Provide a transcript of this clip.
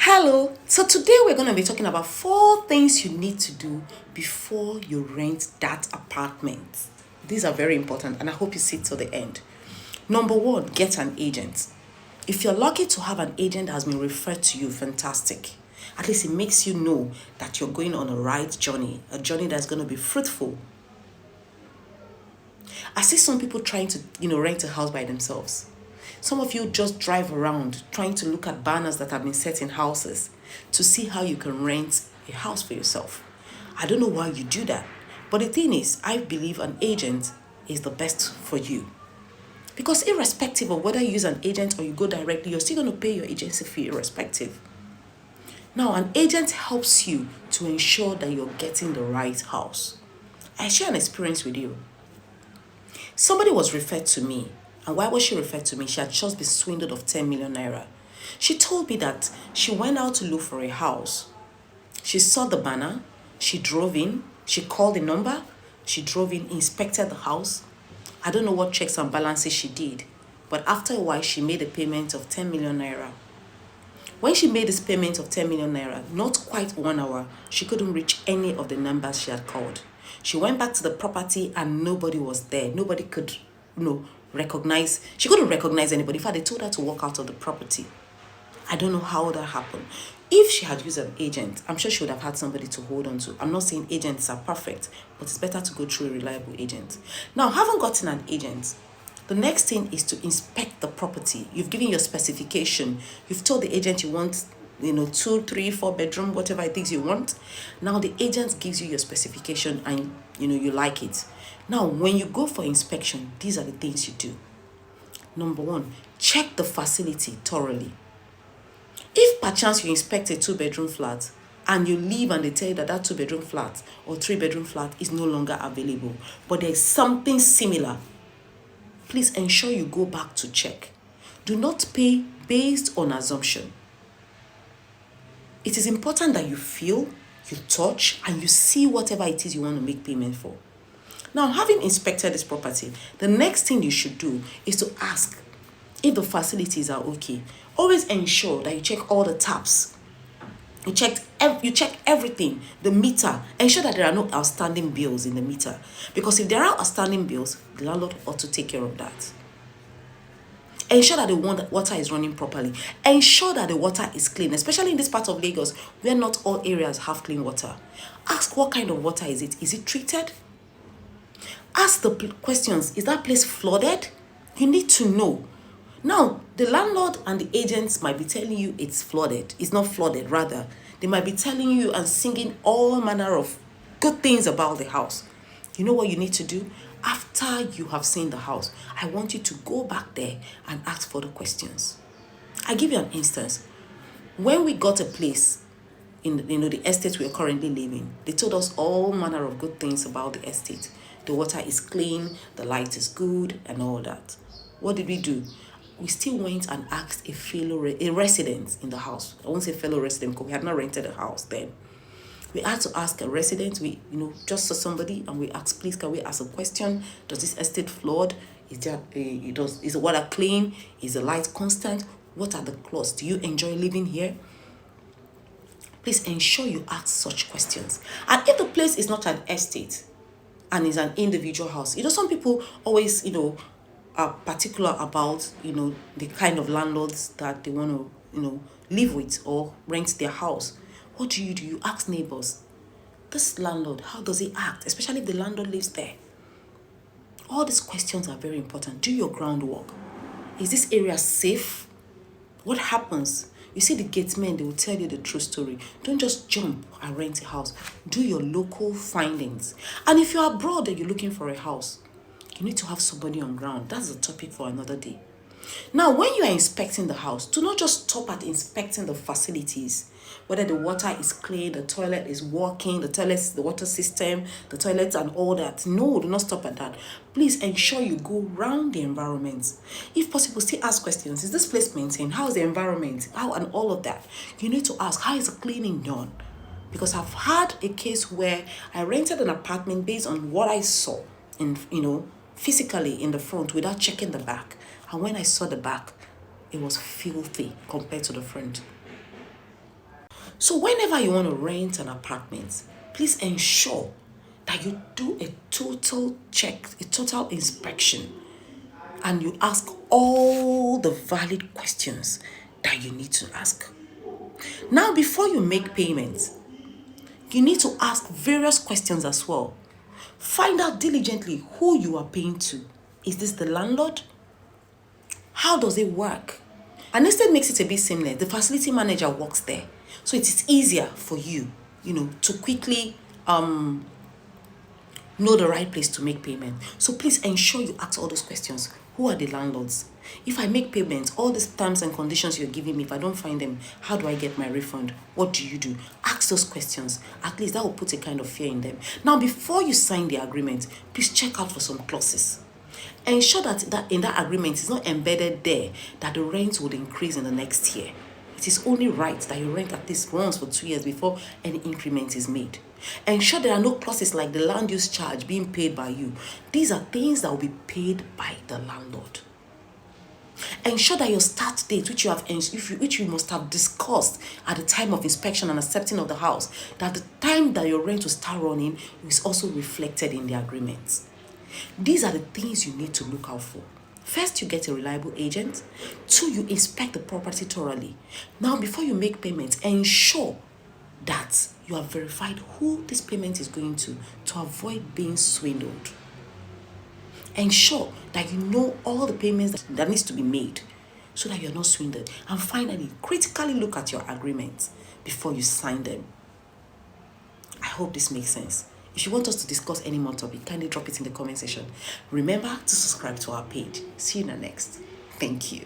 Hello. So today we're going to be talking about four things you need to do before you rent that apartment. These are very important and I hope you see till the end. Number one, get an agent. If you're lucky to have an agent that has been referred to you, fantastic. At least it makes you know that you're going on a right journey, a journey that's going to be fruitful. I see some people trying to, rent a house by themselves. Some of you just drive around trying to look at banners that have been set in houses to see how you can rent a house for yourself. I don't know why you do that. But the thing is, I believe an agent is the best for you. Because irrespective of whether you use an agent or you go directly, you're still going to pay your agency fee irrespective. Now, an agent helps you to ensure that you're getting the right house. I share an experience with you. Somebody was referred to me. And why was she referred to me? She had just been swindled of 10 million naira. She told me that she went out to look for a house. She saw the banner. She drove in. She called the number. She drove in, inspected the house. I don't know what checks and balances she did. But after a while, she made a payment of 10 million naira. When she made this payment of 10 million naira, not quite 1 hour, she couldn't reach any of the numbers she had called. She went back to the property and nobody was there. Nobody could, recognize. She couldn't recognize anybody. In fact, they told her to walk out of the property. I don't know how that happened. If she had used an agent, I'm sure she would have had somebody to hold on to. I'm not saying agents are perfect, but it's better to go through a reliable agent. Now, having gotten an agent, the next thing is to inspect the property. You've given your specification. You've told the agent you want, 2, 3, 4 bedroom, whatever it is you want. Now the agent gives you your specification and, you like it. Now, when you go for inspection, these are the things you do. Number one, check the facility thoroughly. If perchance you inspect a 2-bedroom flat and you leave and they tell you that 2-bedroom flat or 3-bedroom flat is no longer available, but there is something similar, please ensure you go back to check. Do not pay based on assumption. It is important that you feel, you touch, and you see whatever it is you want to make payment for. Now, having inspected this property, the next thing you should do is to ask if the facilities are okay. Always ensure that you check all the taps. You check everything, the meter. Ensure that there are no outstanding bills in the meter. Because if there are outstanding bills, the landlord ought to take care of that. Ensure that the water is running properly. Ensure that the water is clean, especially in this part of Lagos where not all areas have clean water. Ask what kind of water is it? Is it treated? Ask the questions. Is that place flooded? You need to know. Now, the landlord and the agents might be telling you it's flooded. It's not flooded, rather. They might be telling you and singing all manner of good things about the house. You know what you need to do? After you have seen the house, I want you to go back there and ask for the questions. I give you an instance. When we got a place in the estate we are currently living, they told us all manner of good things about the estate. The water is clean, the light is good, and all that. What did we do? We still went and asked a resident in the house. I won't say fellow resident because we had not rented a house then. We had to ask a resident, just saw somebody and we asked, please, can we ask a question? Does this estate flood? Is the water clean? Is the light constant? What are the clauses? Do you enjoy living here? Please ensure you ask such questions. And if the place is not an estate and is an individual house, some people always, are particular about, the kind of landlords that they want to, live with or rent their house. What do? You ask neighbors, this landlord, how does he act? Especially if the landlord lives there. All these questions are very important. Do your groundwork. Is this area safe? What happens? You see the gatemen, they will tell you the true story. Don't just jump and rent a house. Do your local findings. And if you're abroad and you're looking for a house, you need to have somebody on ground. That's a topic for another day. Now, when you are inspecting the house, do not just stop at inspecting the facilities, whether the water is clean, the toilet is working, the water system, the toilets and all that. No, do not stop at that. Please ensure you go around the environment. If possible, still ask questions. Is this place maintained? How is the environment? How and all of that. You need to ask, how is the cleaning done? Because I've had a case where I rented an apartment based on what I saw physically in the front without checking the back. And when I saw the back, it was filthy compared to the front. So whenever you want to rent an apartment, please ensure that you do a total check, a total inspection, and you ask all the valid questions that you need to ask. Now, before you make payments, you need to ask various questions as well. Find out diligently who you are paying to. Is this the landlord? How does it work? And instead makes it a bit seamless. The facility manager works there. So it is easier for you, to quickly know the right place to make payment. So please ensure you ask all those questions. Who are the landlords? If I make payments, all these terms and conditions you're giving me, if I don't find them, how do I get my refund? What do you do? Ask those questions. At least that will put a kind of fear in them. Now, before you sign the agreement, please check out for some clauses. Ensure that in that agreement it's not embedded there that the rent would increase in the next year. It is only right that you rent at least once for 2 years before any increment is made. Ensure there are no clauses like the land use charge being paid by you. These are things that will be paid by the landlord. Ensure that your start date, which you must have discussed at the time of inspection and accepting of the house, that the time that your rent will start running is also reflected in the agreement. These are the things you need to look out for. First, you get a reliable agent. 2, you inspect the property thoroughly. Now, before you make payments, ensure that you have verified who this payment is going to avoid being swindled. Ensure that you know all the payments that needs to be made so that you're not swindled. And finally, critically look at your agreements before you sign them. I hope this makes sense. If you want us to discuss any more topic, kindly drop it in the comment section. Remember to subscribe to our page. See you in the next. Thank you.